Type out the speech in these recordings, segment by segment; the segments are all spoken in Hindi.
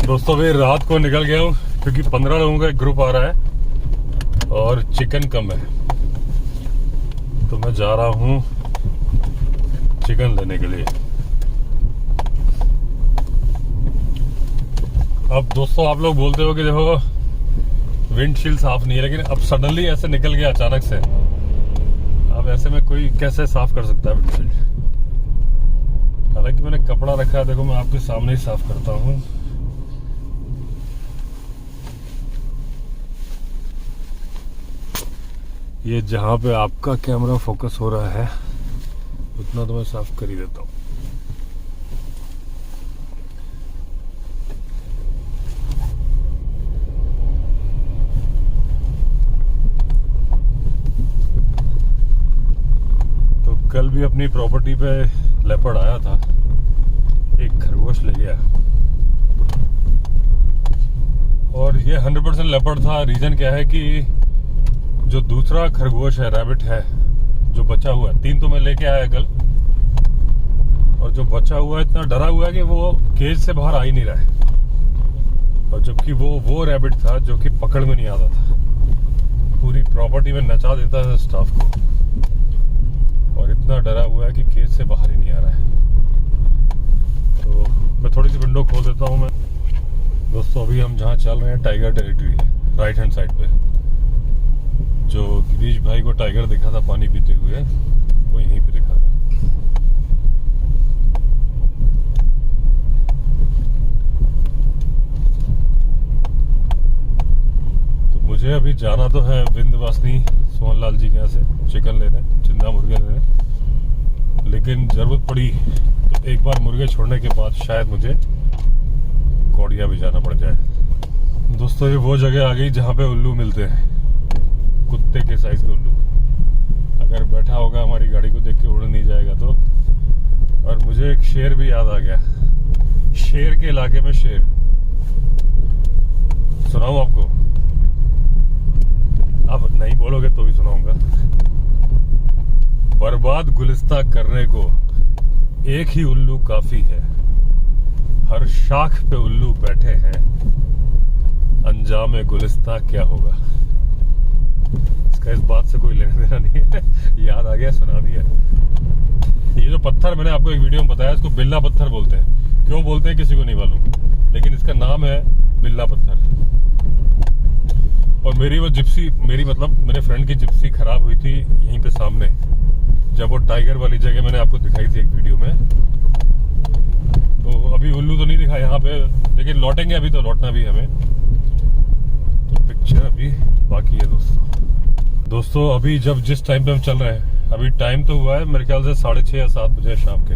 दोस्तों अभी रात को निकल गया हूँ क्योंकि 15 लोगों का एक ग्रुप आ रहा है और चिकन कम है, तो मैं जा रहा हूँ चिकन लेने के लिए। अब दोस्तों आप लोग बोलते हो कि देखो विंडशील्ड साफ नहीं है, लेकिन अब सडनली ऐसे निकल गया अचानक से। अब ऐसे में कोई कैसे साफ कर सकता है विंडशील्ड? हालांकि मैंने कपड़ा रखा है, देखो मैं आपके सामने ही साफ करता हूँ। ये जहाँ पे आपका कैमरा फोकस हो रहा है उतना तो मैं साफ कर ही देता हूँ। तो कल भी अपनी प्रॉपर्टी पे लेपर्ड आया था, एक खरगोश ले गया और ये 100% लेपर्ड था। रीजन क्या है कि जो दूसरा खरगोश है, रैबिट है, जो बचा हुआ है, 3 तो मैं लेके आया कल, और जो बचा हुआ है इतना डरा हुआ है कि वो केज से बाहर आ ही नहीं रहा है। और जबकि वो रैबिट था जो कि पकड़ में नहीं आता था, पूरी प्रॉपर्टी में नचा देता था स्टाफ को, और इतना डरा हुआ है कि केज से बाहर ही नहीं आ रहा है। तो मैं थोड़ी सी विंडो खोल देता हूँ। मैं दोस्तों अभी हम जहाँ चल रहे हैं टाइगर टेरिटरी है, राइट हैंड साइड पे। जो गिरीश भाई को टाइगर दिखा था पानी पीते हुए, वो यहीं पे दिखा था। तो मुझे अभी जाना तो है विंध्यवासिनी सोहनलाल जी के यहाँ से चिकन लेने, जिंदा मुर्गे लेने, लेकिन जरूरत पड़ी तो एक बार मुर्गे छोड़ने के बाद शायद मुझे कौड़िया भी जाना पड़ जाए। दोस्तों ये वो जगह आ गई जहाँ पे उल्लू मिलते हैं, कुत्ते के साइज के उल्लू। अगर बैठा होगा हमारी गाड़ी को देख के उड़ नहीं जाएगा तो। और मुझे एक शेर भी याद आ गया, शेर के इलाके में शेर। सुनाऊं आपको? आप नहीं बोलोगे तो भी सुनाऊंगा। बर्बाद गुलिस्ता करने को एक ही उल्लू काफी है, हर शाख पे उल्लू बैठे हैं, अंजाम गुलिस्ता क्या होगा। इसका इस बात से कोई लेना देना नहीं है, याद आ गया, सुना दिया। ये जो पत्थर मैंने आपको एक वीडियो में बताया, इसको बिल्ला पत्थर बोलते हैं। क्यों बोलते हैं किसी को नहीं मालूम, लेकिन इसका नाम है बिल्ला पत्थर। और मेरी वो जिप्सी, मेरे फ्रेंड की जिप्सी खराब हुई थी यहीं पे सामने, जब वो टाइगर वाली जगह मैंने आपको दिखाई थी एक वीडियो में। तो अभी उल्लू तो नहीं दिखा यहाँ पे, लेकिन लौटेंगे, अभी तो लौटना भी हमें। तो पिक्चर अभी बाकी है दोस्तों अभी जिस टाइम पे हम चल रहे हैं, अभी टाइम तो हुआ है मेरे ख्याल से 6:30 या 7 बजे शाम के,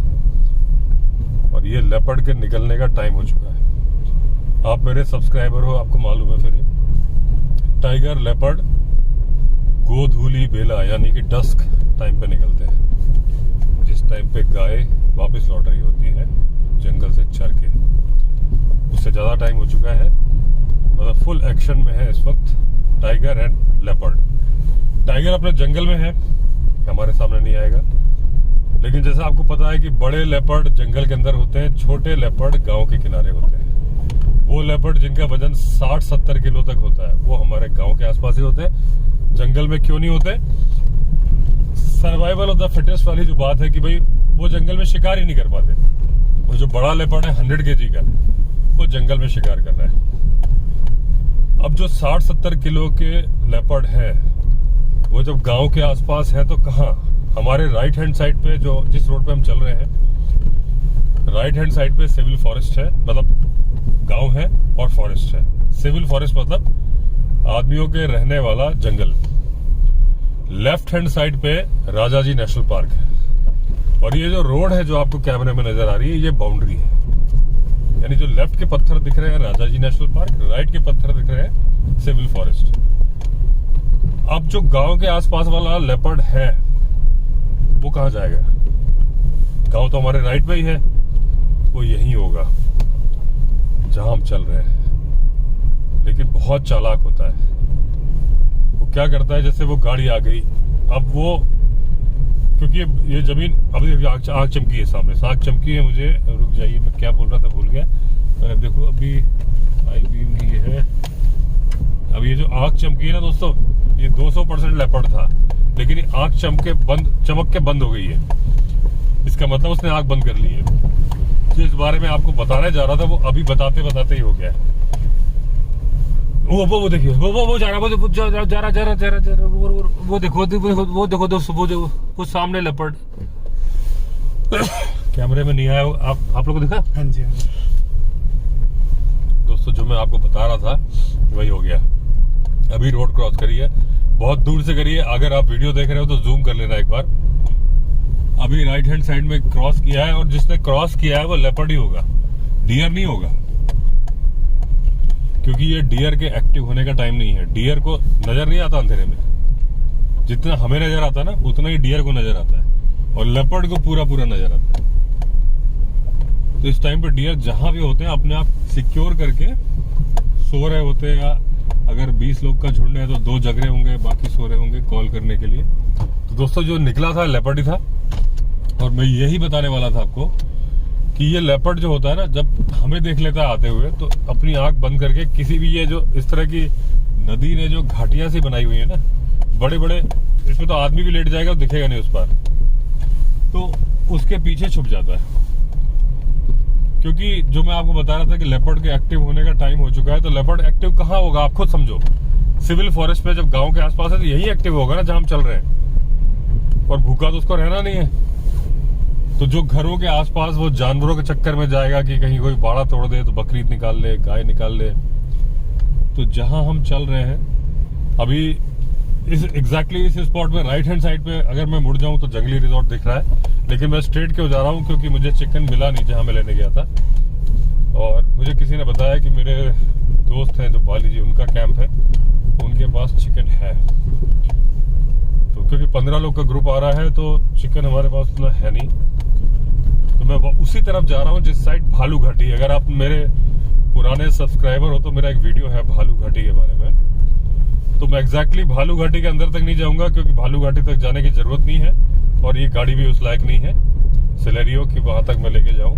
और ये लेपर्ड के निकलने का टाइम हो चुका है। आप मेरे सब्सक्राइबर हो, आपको मालूम है। फिर टाइगर, लेपर्ड, गोधूली बेला यानी कि डस्क टाइम पे निकलते हैं, जिस टाइम पे गाय वापस लौट रही होती है जंगल से चर के। उससे ज्यादा टाइम हो चुका है, मतलब फुल एक्शन में है इस वक्त टाइगर एंड लेपर्ड। टाइगर अपने जंगल में है, हमारे सामने नहीं आएगा, लेकिन जैसा आपको पता है कि बड़े लेपर्ड जंगल के अंदर होते हैं, छोटे लेपर्ड गांव के किनारे होते हैं। वो लेपर्ड जिनका वजन 60-70 किलो तक होता है, वो हमारे गांव के आसपास ही होते हैं, जंगल में क्यों नहीं होते? सर्वाइवल ऑफ द फिटेस्ट वाली जो बात है कि भाई वो जंगल में शिकार ही नहीं कर पाते। वो जो बड़ा लेपर्ड है 100 kg का, वो जंगल में शिकार कर रहा है। अब जो 60-70 किलो के लेपर्ड है, वो जब गांव के आसपास है तो कहाँ? हमारे राइट हैंड साइड पे, जो जिस रोड पे हम चल रहे हैं, राइट हैंड साइड पे सिविल फॉरेस्ट है, मतलब गांव है और फॉरेस्ट है। सिविल फॉरेस्ट मतलब आदमियों के रहने वाला जंगल। लेफ्ट हैंड साइड पे राजा जी नेशनल पार्क है, और ये जो रोड है जो आपको कैमरे में नजर आ रही है, ये बाउंड्री है। यानी जो लेफ्ट के पत्थर दिख रहे हैं राजा जी नेशनल पार्क, राइट के पत्थर दिख रहे हैं सिविल फॉरेस्ट। अब जो गांव के आसपास वाला लेपर्ड है वो कहाँ जाएगा? गांव तो हमारे राइट में ही है, वो यही होगा जहां हम चल रहे हैं। लेकिन बहुत चालाक होता है। वो क्या करता है, जैसे वो गाड़ी आ गई, अब वो, क्योंकि ये जमीन, अभी आग चमकी है सामने, आग चमकी है, मुझे रुक जाइए, मैं क्या बोल रहा था भूल गया। मैंने देखो अभी अब ये जो आंख चमकी है ना दोस्तों, ये 200% लेपर्ड था, लेकिन ये आंख चमक के बंद हो गई है। इसका मतलब उसने आंख बंद कर ली है। जिस बारे में आपको बताने जा रहा था वो अभी बताते बताते ही हो गया है। वो देखिए वो जा रहा, वो देखो दोस्तों, वो सामने लेपर्ड कैमरे में नहीं आया। आप लोगों को दिखा? हाँ जी, हाँ जी। दोस्तों जो मैं आपको बता रहा था वही हो गया। अभी रोड क्रॉस करी है, बहुत दूर से करी है। अगर आप वीडियो देख रहे हो तो जूम कर लेना एक बार। अभी राइट हैंड साइड में क्रॉस किया है, और जिसने क्रॉस किया है वो लेपर्ड ही होगा, डियर नहीं होगा, क्योंकि ये डियर के एक्टिव होने का टाइम नहीं है। डियर को नजर नहीं आता अंधेरे में, जितना हमें नजर आता है ना उतना ही डियर को नजर आता है, और लेपर्ड को पूरा नजर आता है। तो इस टाइम पे डियर जहां भी होते हैं अपने आप सिक्योर करके सो रहे होते हैं, या अगर 20 लोग का झुंड है तो 2 जग रहे होंगे, बाकी सो रहे होंगे कॉल करने के लिए। तो दोस्तों जो निकला था लेपर्ड ही था, और मैं यही बताने वाला था आपको कि ये लेपर्ड जो होता है ना, जब हमें देख लेता है आते हुए तो अपनी आंख बंद करके किसी भी, ये जो इस तरह की नदी ने जो घाटियां सी बनाई हुई है ना, बड़े बड़े, इसमें तो आदमी भी लेट जाएगा, दिखेगा नहीं उस पर, तो उसके पीछे छुप जाता है। क्योंकि जो मैं आपको बता रहा था कि लेपर्ड के एक्टिव होने का टाइम हो चुका है, तो लेपर्ड एक्टिव कहाँ होगा आप खुद समझो। सिविल फॉरेस्ट में जब गांव के आसपास है तो यही एक्टिव होगा ना जहां हम चल रहे हैं, और भूखा तो उसको रहना नहीं है। तो जो घरों के आसपास वो जानवरों के चक्कर में जाएगा कि कहीं कोई बाड़ा तोड़ दे तो बकरीद निकाल ले, गाय निकाल ले। तो जहां हम चल रहे हैं अभी इस एग्जैक्टली इस स्पॉट में राइट हैंड साइड पे अगर मैं मुड़ जाऊं तो जंगली रिजॉर्ट दिख रहा है, लेकिन मैं स्ट्रेट क्यों जा रहा हूं, क्योंकि मुझे चिकन मिला नहीं जहां मैं लेने गया था। और मुझे किसी ने बताया कि मेरे दोस्त हैं जो बाली जी, उनका कैंप है, उनके पास चिकन है। तो क्योंकि 15 लोग का ग्रुप आ रहा है तो चिकन हमारे पास उतना है नहीं, तो मैं उसी तरफ जा रहा हूँ जिस साइड भालू घाटी। अगर आप मेरे पुराने सब्सक्राइबर हो तो मेरा एक वीडियो है भालू घाटी के बारे में, तो मैं एग्जैक्टली भालू घाटी के अंदर तक नहीं जाऊंगा, क्योंकि भालू घाटी तक जाने की जरूरत नहीं है, और ये गाड़ी भी उस लायक नहीं है सिलेरियो की वहां तक मैं लेके जाऊं।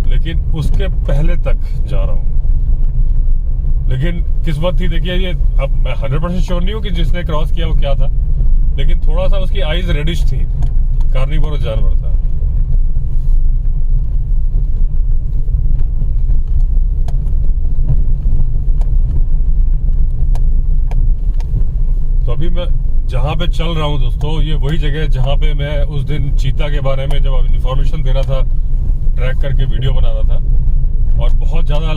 लेकिन उसके पहले तक जा रहा हूं। लेकिन किस्मत थी, देखिए ये, अब मैं 100% श्योर नहीं हूँ कि जिसने क्रॉस किया वो क्या था, लेकिन थोड़ा सा उसकी आईज रेडिश थी, कार्निवोरस जानवर था। तो अभी मैं जहां पे चल रहा हूं दोस्तों, ये वही जगह है जहां पे मैं उस दिन चीता के बारे में जब इन्फॉर्मेशन दे रहा था, ट्रैक करके वीडियो बना रहा था, और बहुत ज्यादा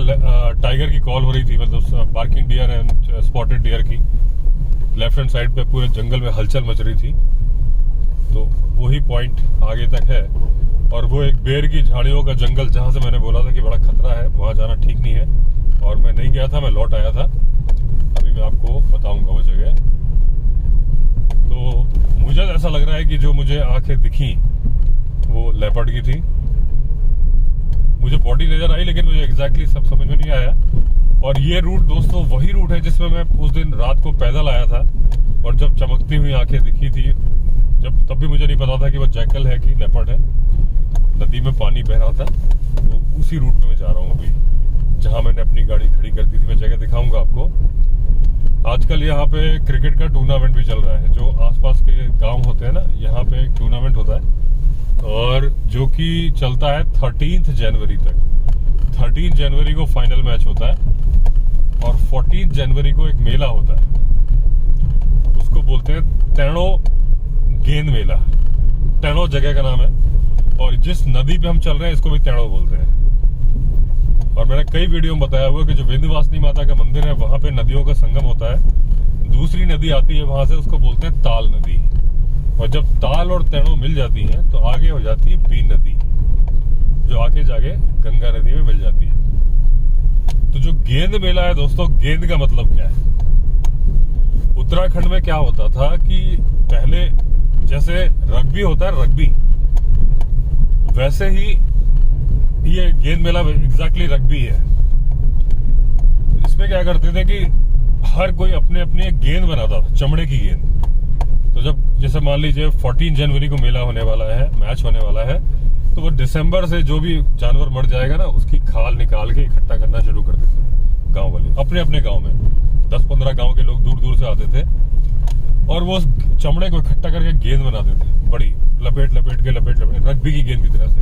टाइगर की कॉल हो रही थी, मतलब barking deer and spotted deer की। लेफ्ट हैंड साइड पे पूरे जंगल में हलचल मच रही थी। तो वही पॉइंट आगे तक है, और वो एक बेर की झाड़ियों का जंगल जहां से मैंने बोला था कि बड़ा खतरा है, वहां जाना ठीक नहीं है, और मैं नहीं गया था, मैं लौट आया था। अभी मैं आपको बताऊंगा वो जगह। तो मुझे ऐसा लग रहा है कि जो मुझे आंखें दिखी वो लेपर्ड की थी। मुझे बॉडी नजर आई, लेकिन मुझे एग्जैक्टली सब समझ में नहीं आया। और ये रूट दोस्तों वही रूट है जिसमें मैं उस दिन रात को पैदल आया था, और जब चमकती हुई आंखें दिखी थी, तब भी मुझे नहीं पता था कि वो जैकल है कि लेपर्ड है। नदी में पानी बह रहा था, वो उसी रूट में मैं जा रहा हूँ अभी, जहां मैंने अपनी गाड़ी खड़ी कर दी थी। मैं जगह दिखाऊंगा आपको। आजकल यहाँ पे क्रिकेट का टूर्नामेंट भी चल रहा है, जो आसपास के गांव होते हैं ना, यहाँ पे एक टूर्नामेंट होता है, और जो कि चलता है 13 जनवरी तक। 13 जनवरी को फाइनल मैच होता है, और 14 जनवरी को एक मेला होता है, उसको बोलते हैं तैणो गेंद मेला। तैणो जगह का नाम है, और जिस नदी पे हम चल रहे हैं इसको भी तैणो बोलते हैं। और मैंने कई वीडियो में बताया हुआ कि जो विंध्यवासिनी माता का मंदिर है वहां पे नदियों का संगम होता है। दूसरी नदी आती है वहां से, उसको बोलते हैं ताल नदी। और जब ताल और तैणो मिल जाती हैं तो आगे हो जाती है बीन नदी, जो आगे जाके गंगा नदी में मिल जाती है। तो जो गेंद मेला है दोस्तों, गेंद का मतलब क्या है? उत्तराखंड में क्या होता था कि पहले जैसे रग्बी होता है, रग्बी, वैसे ही ये गेंद मेला एग्जैक्टली रग्बी है। इसमें क्या करते थे कि हर कोई अपने अपनी एक गेंद बनाता था, चमड़े की गेंद। तो जब जैसे मान लीजिए 14 जनवरी को मेला होने वाला है, मैच होने वाला है, तो वो दिसंबर से जो भी जानवर मर जाएगा ना, उसकी खाल निकाल के इकट्ठा करना शुरू कर देते हैं गांव वाले, अपने अपने गांव में 10-15 गांव के लोग दूर दूर से आते थे और वो उस चमड़े को इकट्ठा करके गेंद बनाते थे, बड़ी लपेट के रग्बी की गेंद की तरह से।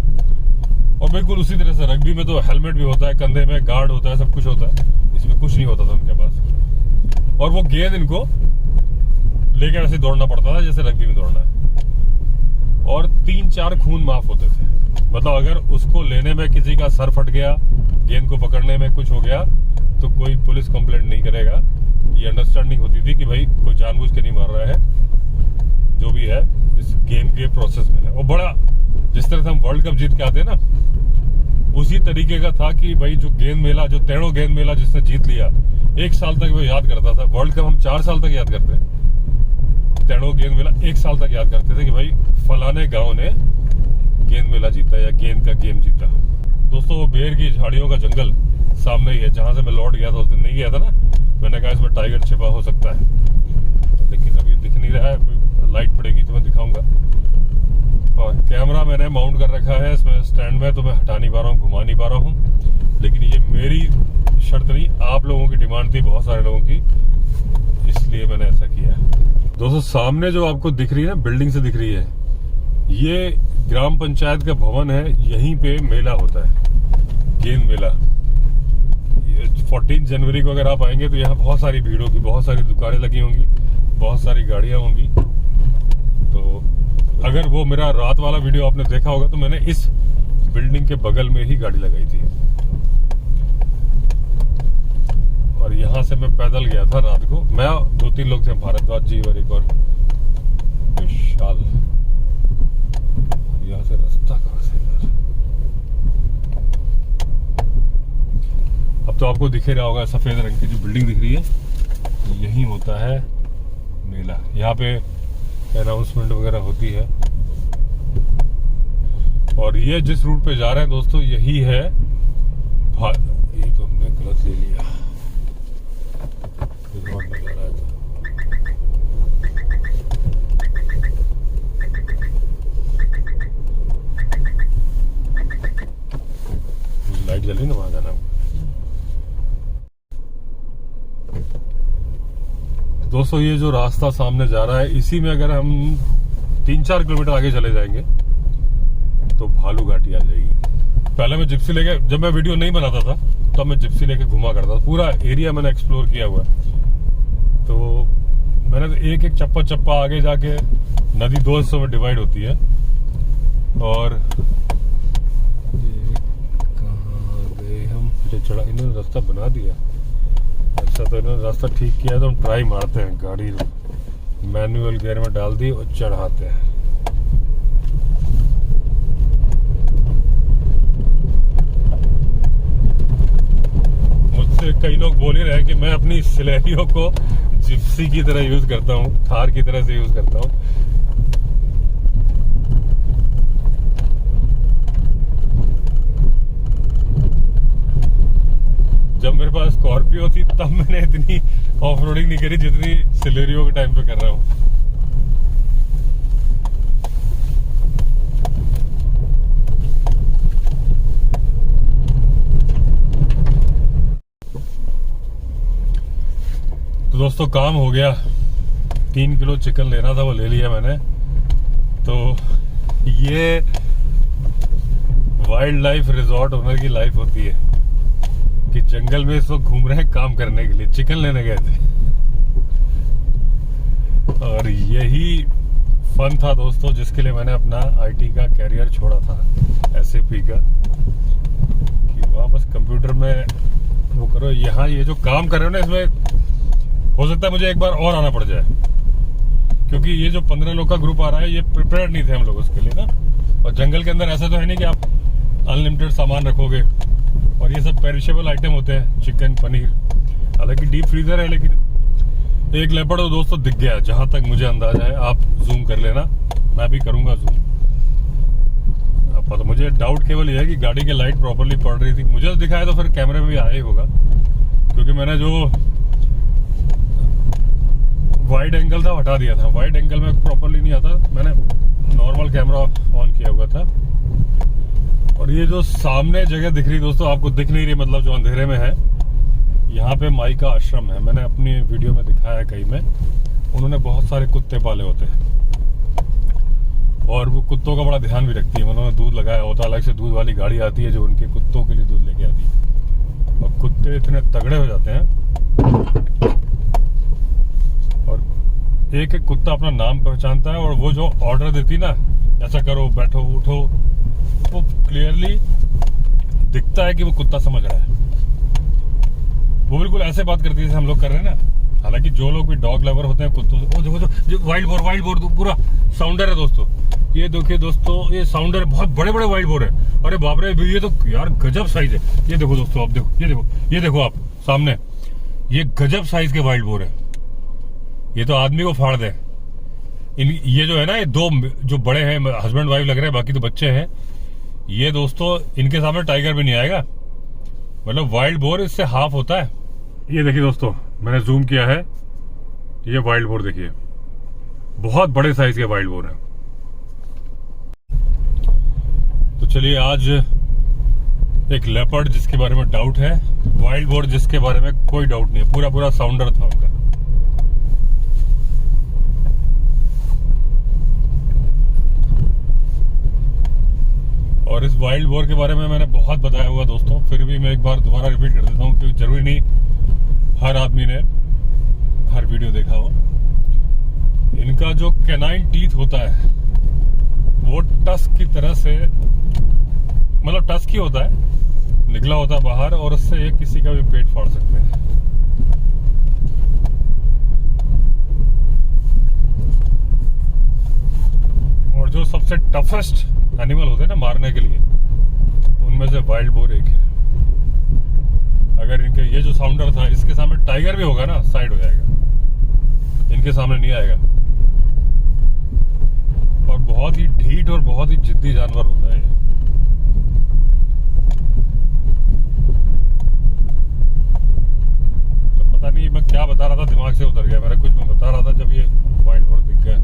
और बिल्कुल उसी तरह से रग्बी में तो हेलमेट भी होता है, कंधे में गार्ड होता है, सब कुछ होता है, इसमें कुछ नहीं होता था उनके पास। और वो गेंद इनको लेकर ऐसे दौड़ना पड़ता था जैसे रग्बी में दौड़ना है। और 3-4 खून माफ होते थे। मतलब अगर उसको लेने में किसी का सर फट गया, गेंद को पकड़ने में कुछ हो गया, तो कोई पुलिस कंप्लेंट नहीं करेगा। ये अंडरस्टैंडिंग होती थी कि भाई कोई जानबूझ के नहीं मार रहा है, जो भी है इस गेम के प्रोसेस में है। वो बड़ा जिस तरह से हम वर्ल्ड कप जीत के आते हैं ना, उसी तरीके का था कि भाई जो गेंद मेला, जो तेड़ो गेंद मेला जिसने जीत लिया, 1 साल तक वो याद करता था। वर्ल्ड कप हम 4 साल तक याद करते, तेड़ो गेंद मेला 1 साल तक याद करते थे कि भाई फलाने गांव ने गेंद मेला जीता या गेंद का गेम जीता। दोस्तों वो बेर की झाड़ियों का जंगल सामने ही है, जहां से मैं लौट गया था उस दिन। नहीं गया था ना, मैंने कहा इसमें टाइगर छिपा हो सकता है, लेकिन अभी दिख नहीं रहा है। लाइट पड़ेगी तो मैं दिखाऊंगा। और कैमरा मैंने माउंट कर रखा है इसमें स्टैंड में, तो मैं हटा नहीं पा रहा हूँ, घुमा नहीं पा रहा हूँ। लेकिन ये मेरी शर्त नहीं, आप लोगों की डिमांड थी, बहुत सारे लोगों की, इसलिए मैंने ऐसा किया है। दोस्तों सामने जो आपको दिख रही है ना, बिल्डिंग से दिख रही है, ये ग्राम पंचायत का भवन है। यहीं पे मेला होता है, गेंद मेला। 14 जनवरी को अगर आप आएंगे तो यहाँ बहुत सारी भीड़ होगी, बहुत सारी दुकानें लगी होंगी, बहुत सारी गाड़ियां होंगी। तो अगर वो मेरा रात वाला वीडियो आपने देखा होगा तो मैंने इस बिल्डिंग के बगल में ही गाड़ी लगाई थी। और यहाँ से मैं पैदल गया था रात को। मैं 2-3 लोग थे, भारद्वाज जी और एक और विशाल। यहाँ से रास्ता कहाँ से यार? अब तो आपको दिख ही रहा होगा, सफेद रंग की जो बिल्डिंग दिख रही है, यही होता है मेला। यहाँ पे अनाउंसमेंट वगैरह होती है। और ये जिस रूट पे जा रहे हैं दोस्तों, यही है ये तो हमने गलत ले लिया, रोड पे जा रहा है तो लाइट जल रही ना, वहां जाना। दोस्तों ये जो रास्ता सामने जा रहा है, इसी में अगर हम 3-4 किलोमीटर आगे चले जाएंगे तो भालू घाटी आ जाएगी। पहले मैं जिप्सी लेके, जब मैं वीडियो नहीं बनाता था तब मैं जिप्सी लेके घुमा करता था। पूरा एरिया मैंने एक्सप्लोर किया हुआ है। तो मैंने तो एक चप्पा आगे जाके, नदी 2 हिस्सों में डिवाइड होती है। और कहाँ गए हम? चढ़ा, इन्होंने रास्ता बना दिया। अच्छा, तो इन्होंने रास्ता ठीक किया है, तो हम ट्राई मारते हैं। गाड़ी मैनुअल गियर में डाल दी और चढ़ाते हैं। मुझसे कई लोग बोल ही रहे हैं कि मैं अपनी सिलेरियो को जिप्सी की तरह यूज करता हूँ, थार की तरह से यूज करता हूँ। जब मेरे पास स्कॉर्पियो थी तब मैंने इतनी ऑफ रोडिंग नहीं करी जितनी सिलेरियो के टाइम पे कर रहा हूँ। तो दोस्तों काम हो गया। 3 किलो चिकन लेना था, वो ले लिया मैंने। तो ये वाइल्ड लाइफ रिजॉर्ट ओनर की लाइफ होती है कि जंगल में सब घूम रहे हैं काम करने के लिए, चिकन लेने गए थे। और यही फन था दोस्तों, जिसके लिए मैंने अपना आईटी का कैरियर छोड़ा था, एसएपी का, कि वापस कंप्यूटर में वो करो। यहाँ ये जो काम कर रहे हो ना, इसमें हो सकता है मुझे एक बार और आना पड़ जाए, क्योंकि ये जो 15 लोग का ग्रुप आ रहा है, ये प्रिपेयर्ड नहीं थे हम लोग उसके लिए ना। और जंगल के अंदर ऐसा तो है नहीं कि आप अनलिमिटेड सामान रखोगे। और ये सब पेरिशेबल आइटम होते हैं, चिकन, पनीर। हालांकि डीप फ्रीजर है, लेकिन एक लेपर्ड तो दोस्तों दिख गया, जहां तक मुझे अंदाजा है। आप जूम कर लेना, मैं भी करूंगा जूम। अब तो मुझे डाउट केवल ये है कि गाड़ी की लाइट प्रॉपरली पड़ रही थी। मुझे तो दिखाया तो फिर कैमरे में भी आया ही होगा, क्योंकि मैंने जो वाइड एंगल था हटा दिया था। वाइड एंगल में प्रॉपरली नहीं आता, मैंने नॉर्मल कैमरा ऑन किया हुआ था। और ये जो सामने जगह दिख रही दोस्तों, आपको दिख नहीं रही, मतलब जो अंधेरे में है, यहाँ पे माई का आश्रम है, मैंने अपनी वीडियो में दिखाया है कहीं में। उन्होंने बहुत सारे कुत्ते पाले होते हैं और वो कुत्तों का बड़ा ध्यान भी रखती है। उन्होंने दूध लगाया होता है, अलग से दूध वाली गाड़ी आती है जो उनके कुत्तों के लिए दूध लेके आती है। और कुत्ते इतने तगड़े हो जाते हैं और एक एक कुत्ता अपना नाम पहचानता है। और वो जो ऑर्डर देती ना, ऐसा करो, बैठो, उठो, वो क्लियरली दिखता है कि वो कुत्ता समझ रहा है। वो बिल्कुल ऐसे बात करती है जैसे हम लोग कर रहे हैं ना। हालांकि जो लोग भी डॉग लवर होते हैं कुत्तों से, वो देखो जो वाइल्ड बोर पूरा साउंडर है दोस्तों। ये देखिए दोस्तों, ये साउंडर बहुत बड़े बड़े वाइल्ड बोर है। अरे बाप रे, ये तो यार गजब साइज है। ये देखो दोस्तों, आप देखो, ये देखो आप सामने, ये गजब साइज के वाइल्ड बोर है। ये तो आदमी को फाड़ दे। ये जो है ना, ये दो जो बड़े हैं, हस्बैंड वाइफ लग रहे हैं, बाकी तो बच्चे हैं। ये दोस्तों, इनके सामने टाइगर भी नहीं आएगा। मतलब वाइल्ड बोर इससे हाफ होता है। ये देखिए दोस्तों, मैंने जूम किया है, ये वाइल्ड बोर देखिए, बहुत बड़े साइज के वाइल्ड बोर है। तो चलिए, आज एक लेपर्ड जिसके बारे में डाउट है, वाइल्ड बोर जिसके बारे में कोई डाउट नहीं है। पूरा साउंडर था उनका। और इस वाइल्ड बोर के बारे में मैंने बहुत बताया हुआ दोस्तों, फिर भी मैं एक बार दोबारा रिपीट कर देता हूँ क्योंकि जरूरी नहीं हर आदमी ने हर वीडियो देखा हो। इनका जो कैनाइन टीथ होता है वो टस्क की तरह से, मतलब टस्क ही होता है, निकला होता है बाहर, और उससे एक किसी का भी पेट फाड़ सकते हैं। और जो सबसे टफेस्ट एनिमल होते हैं ना मारने के लिए, उनमें से वाइल्ड बोर एक है। अगर इनके ये जो साउंडर था, इसके सामने टाइगर भी होगा ना, साइड हो जाएगा, इनके सामने नहीं आएगा। और बहुत ही ढीठ और बहुत ही जिद्दी जानवर होता है ये। तो पता नहीं मैं क्या बता रहा था, दिमाग से उतर गया मेरा। कुछ मैं बता रहा था जब ये वाइल्ड बोर दिख गया।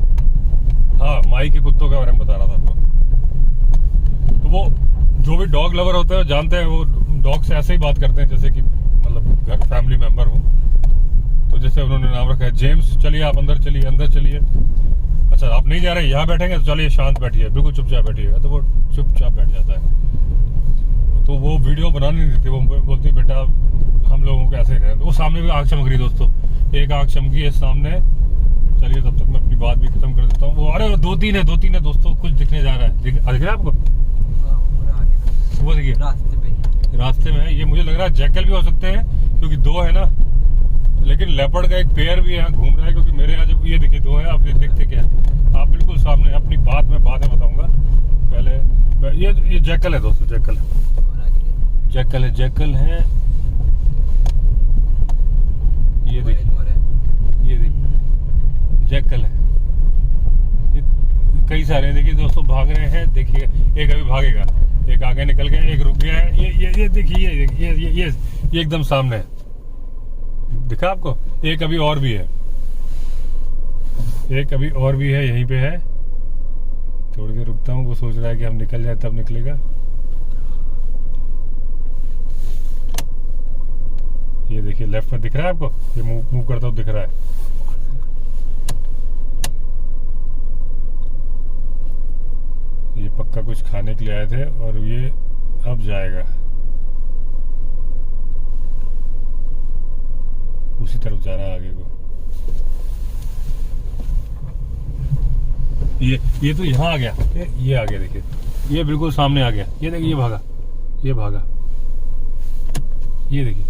हाँ, माई के कुत्तों के बारे में बता रहा था आपको। तो वो जो भी डॉग लवर होते हैं जानते हैं, वो डॉग से ऐसे ही बात करते हैं जैसे कि मतलब घर फैमिली मेंबर हो। तो जैसे उन्होंने नाम रखा है जेम्स, चलिए आप अंदर चलिए, अंदर चलिए। अच्छा, आप नहीं जा रहे, यहाँ बैठेंगे तो चलिए शांत बैठिए, बिल्कुल चुपचाप बैठिएगा। तो वो चुपचाप बैठ जाता है। तो वो वीडियो बनाने नहीं देती, वो बोलती बेटा हम लोगों को ऐसे ही रहने। वो सामने भी आँख चमक रही दोस्तों, एक आँख चमकी है सामने। चलिए तब तक मैं अपनी बात भी खत्म कर देता हूँ। वो अरे दो तीन है दोस्तों, कुछ दिखने जा रहा है। दिख रहा है आपको? वो देखिए रास्ते में है। ये मुझे लग रहा है जैकल भी हो सकते हैं क्योंकि दो है ना, लेकिन लेपर्ड का एक पेयर भी यहाँ घूम रहा है। क्योंकि मेरे यहाँ जब ये देखिए दो है, आप देखते क्या है, आप बिल्कुल सामने। अपनी बात में बताऊंगा पहले। ये जैकल है दोस्तों, जैकल है। ये देखिए जैकल है। कई सारे देखिए दोस्तों भाग रहे हैं। देखिए एक अभी भागेगा, एक आगे निकल गया, एक रुक गया है। ये देखिए, ये एकदम सामने है, दिखा आपको? एक अभी और भी है, यहीं पे है। थोड़ी देर रुकता हूँ, वो सोच रहा है कि हम निकल जाए तब निकलेगा। ये देखिए लेफ्ट में दिख रहा है आपको, ये मूव करता हुआ दिख रहा है। ये पक्का कुछ खाने के लिए आए थे और ये अब जाएगा, उसी तरफ जा रहा है आगे को। ये तो यहाँ आ गया, ये आ गया। देखिए ये बिल्कुल सामने आ गया। ये देखिए, ये भागा, ये देखिए।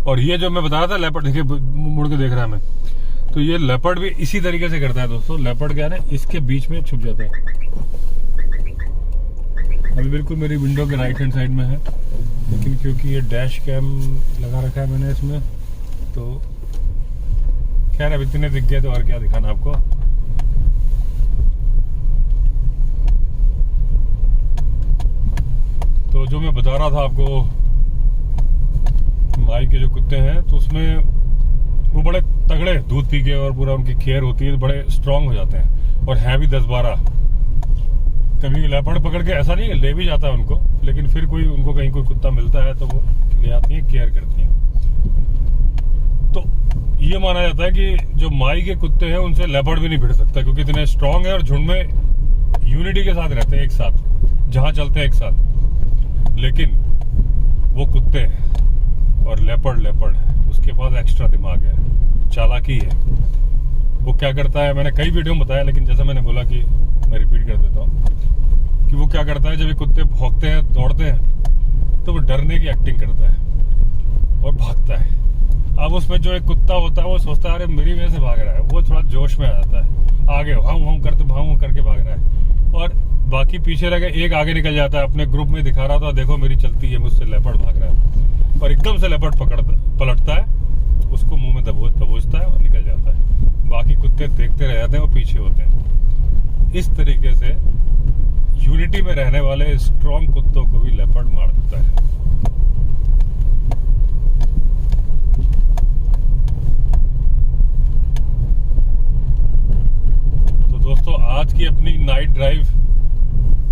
और ये जो मैं बता रहा था लेपर्ड, देखिए मुड़ के देख रहा है मैं। तो ये लेपर्ड भी इसी तरीके से करता है दोस्तों। लेपर्ड क्या है, इसके बीच में छुप जाता है। अभी बिल्कुल मेरी विंडो के राइट हैंड साइड में है, लेकिन क्योंकि ये डैश कैम लगा रखा है मैंने इसमें, तो खैर अब इतने दिख गए तो और क्या दिखाना आपको। तो जो मैं बता रहा था आपको, माई के जो कुत्ते हैं, तो उसमें वो बड़े तगड़े दूध पी के और पूरा उनकी केयर होती है, बड़े स्ट्रांग हो जाते हैं और हैं भी 10-12। कभी लेपर्ड पकड़ के ऐसा नहीं ले भी जाता है उनको, लेकिन फिर कोई उनको कहीं कोई कुत्ता मिलता है तो वो ले आती हैं, केयर करती हैं। तो ये माना जाता है कि जो माई के कुत्ते हैं उनसे लेपर्ड भी नहीं भिड़ सकता, क्योंकि इतने स्ट्रांग है और झुंड में यूनिटी के साथ रहते हैं, एक साथ, जहां चलते हैं एक साथ। लेकिन वो कुत्ते हैं और लेपर्ड है, उसके पास एक्स्ट्रा दिमाग है, चालाकी है। वो क्या करता है, मैंने कई वीडियो में बताया, लेकिन जैसा मैंने बोला कि मैं रिपीट कर देता हूँ कि वो क्या करता है, जब ये कुत्ते भौंकते हैं, दौड़ते हैं, तो वो डरने की एक्टिंग करता है और भागता है। अब उसमें जो एक कुत्ता होता है वो सोचता है अरे मेरी वजह से भाग रहा है, वो थोड़ा जोश में आ जाता है, आगे भाऊ करके भाग रहा है, और बाकी पीछे रह गए। एक आगे निकल जाता है, अपने ग्रुप में दिखा रहा था, देखो मेरी चलती है, मुझसे लेपर्ड भाग रहा है, और एकदम से लेपर्ड पलटता है, उसको मुंह में दबोचता है और निकल जाता है। बाकी कुत्ते देखते रह जाते हैं और पीछे होते हैं। इस तरीके से यूनिटी में रहने वाले स्ट्रॉन्ग कुत्तों को भी लेपर्ड मार देता है। तो दोस्तों, आज की अपनी नाइट ड्राइव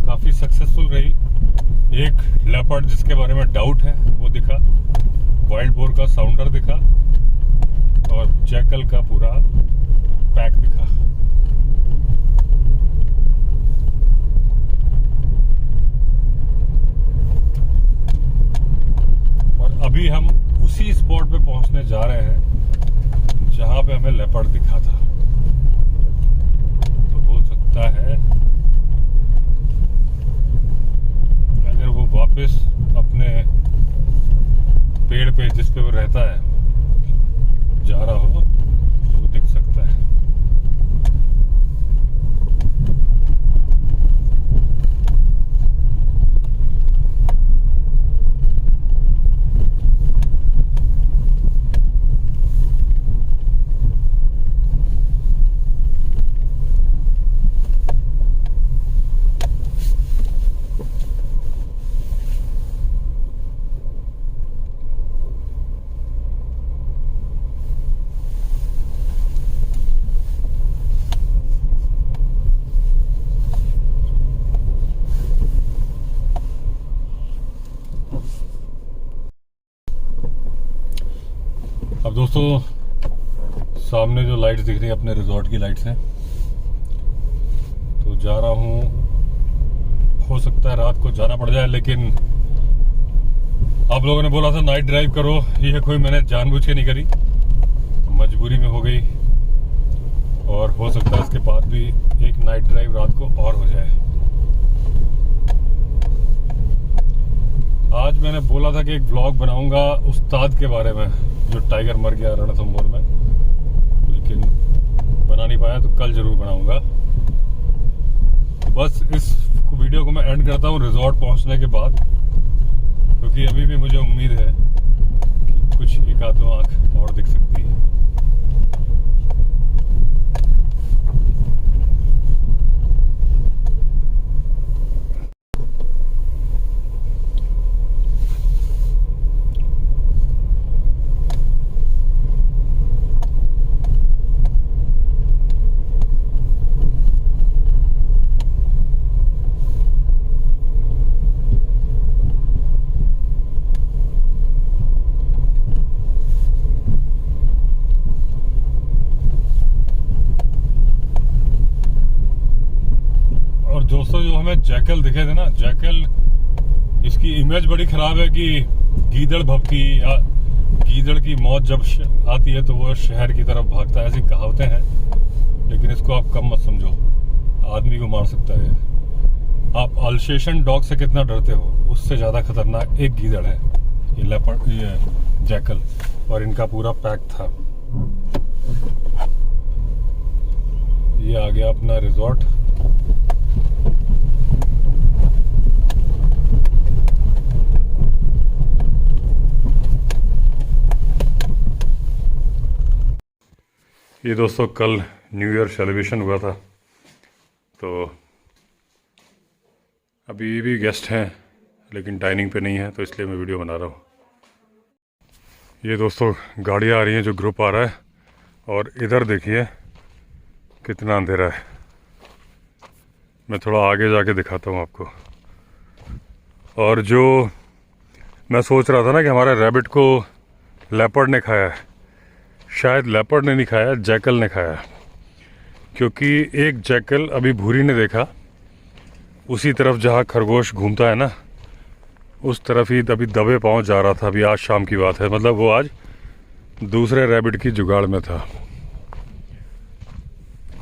काफी सक्सेसफुल रही। एक लेपर्ड जिसके बारे में डाउट है वो दिखा, वाइल्ड बोर का साउंडर दिखा, और जैकल का पूरा पैक दिखा। और अभी हम उसी स्पॉट पे पहुंचने जा रहे हैं जहां पे हमें लेपर्ड दिखा था। तो हो सकता है अगर वो वापस अपने पेड़ पे जिस पे वो रहता है जा रहा हो तो वो दिख सकता है। अब दोस्तों, सामने जो लाइट्स दिख रही है अपने रिजॉर्ट की लाइट्स हैं, तो जा रहा हूँ। हो सकता है रात को जाना पड़ जाए, लेकिन आप लोगों ने बोला था नाइट ड्राइव करो, ये कोई मैंने जानबूझ के नहीं करी, मजबूरी में हो गई। और हो सकता है इसके बाद भी एक नाइट ड्राइव रात को और हो जाए। आज मैंने बोला था कि एक व्लॉग बनाऊंगा उस्ताद के बारे में, जो टाइगर मर गया रणथंभौर में, लेकिन बना नहीं पाया, तो कल जरूर बनाऊंगा। बस इस वीडियो को मैं एंड करता हूँ रिजॉर्ट पहुंचने के बाद, क्योंकि अभी भी मुझे उम्मीद है कि कुछ एक आध दो आंख और दिख सकती है। दोस्तों, जो हमें जैकल दिखे थे ना, जैकल, इसकी इमेज बड़ी खराब है कि गीदड़ भपकी या गीदड़ की मौत जब आती है तो वो शहर की तरफ भागता है, ऐसी कहावतें हैं। लेकिन इसको आप कम मत समझो, आदमी को मार सकता है। आप अल्सेशन डॉग से कितना डरते हो, उससे ज्यादा खतरनाक एक गीदड़ है ये लेपर्ड, ये जैकल। और इनका पूरा पैक था। ये आ गया अपना रिजॉर्ट। ये दोस्तों कल न्यू ईयर सेलिब्रेशन हुआ था, तो अभी भी गेस्ट हैं लेकिन डाइनिंग पे नहीं है, तो इसलिए मैं वीडियो बना रहा हूँ। ये दोस्तों गाड़ियाँ आ रही हैं, जो ग्रुप आ रहा है, और इधर देखिए कितना अंधेरा है। मैं थोड़ा आगे जाके दिखाता हूँ आपको। और जो मैं सोच रहा था ना कि हमारे रैबिट को लेपर्ड ने खाया है, शायद लेपर्ड ने नहीं खाया, जैकल ने खाया। क्योंकि एक जैकल अभी भूरी ने देखा उसी तरफ जहाँ खरगोश घूमता है ना, उस तरफ ही अभी दबे पाँव जा रहा था। अभी आज शाम की बात है, मतलब वो आज दूसरे रैबिट की जुगाड़ में था।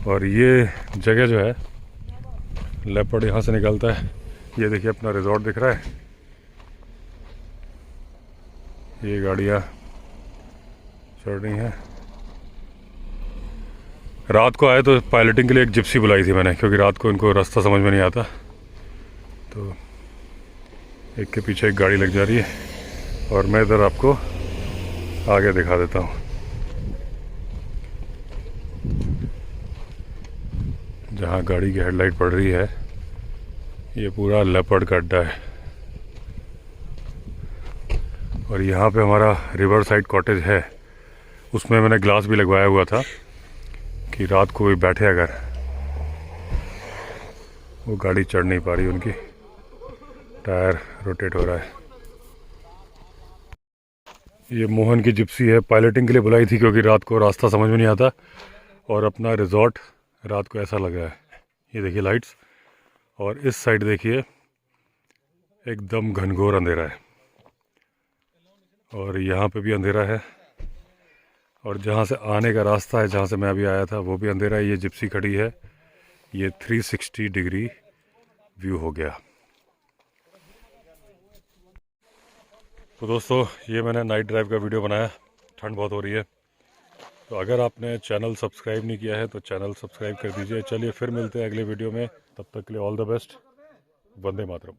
और ये जगह जो है, लेपर्ड यहाँ से निकलता है। ये देखिए अपना रिजॉर्ट दिख रहा है, ये गाड़ियाँ चल रही हैं। रात को आए तो पायलटिंग के लिए एक जिप्सी बुलाई थी मैंने, क्योंकि रात को इनको रास्ता समझ में नहीं आता। तो एक के पीछे एक गाड़ी लग जा रही है और मैं इधर आपको आगे दिखा देता हूँ। जहाँ गाड़ी की हेडलाइट पड़ रही है, ये पूरा लेपर्ड का अड्डा है। और यहाँ पे हमारा रिवर साइड कॉटेज है, उसमें मैंने ग्लास भी लगवाया हुआ था कि रात को भी बैठे अगर, वो गाड़ी चढ़ नहीं पा रही, उनकी टायर रोटेट हो रहा है। ये मोहन की जिप्सी है, पायलटिंग के लिए बुलाई थी क्योंकि रात को रास्ता समझ में नहीं आता। और अपना रिजॉर्ट रात को ऐसा लगा है, ये देखिए लाइट्स, और इस साइड देखिए एकदम घनघोर अंधेरा है, और यहाँ पे भी अंधेरा है। और जहाँ से आने का रास्ता है, जहाँ से मैं अभी आया था, वो भी अंधेरा है। ये जिप्सी खड़ी है, ये 360 डिग्री व्यू हो गया। तो दोस्तों, ये मैंने नाइट ड्राइव का वीडियो बनाया। ठंड बहुत हो रही है, तो अगर आपने चैनल सब्सक्राइब नहीं किया है तो चैनल सब्सक्राइब कर दीजिए। चलिए फिर मिलते हैं अगले वीडियो में, तब तक के लिए all the best. Vande Mataram.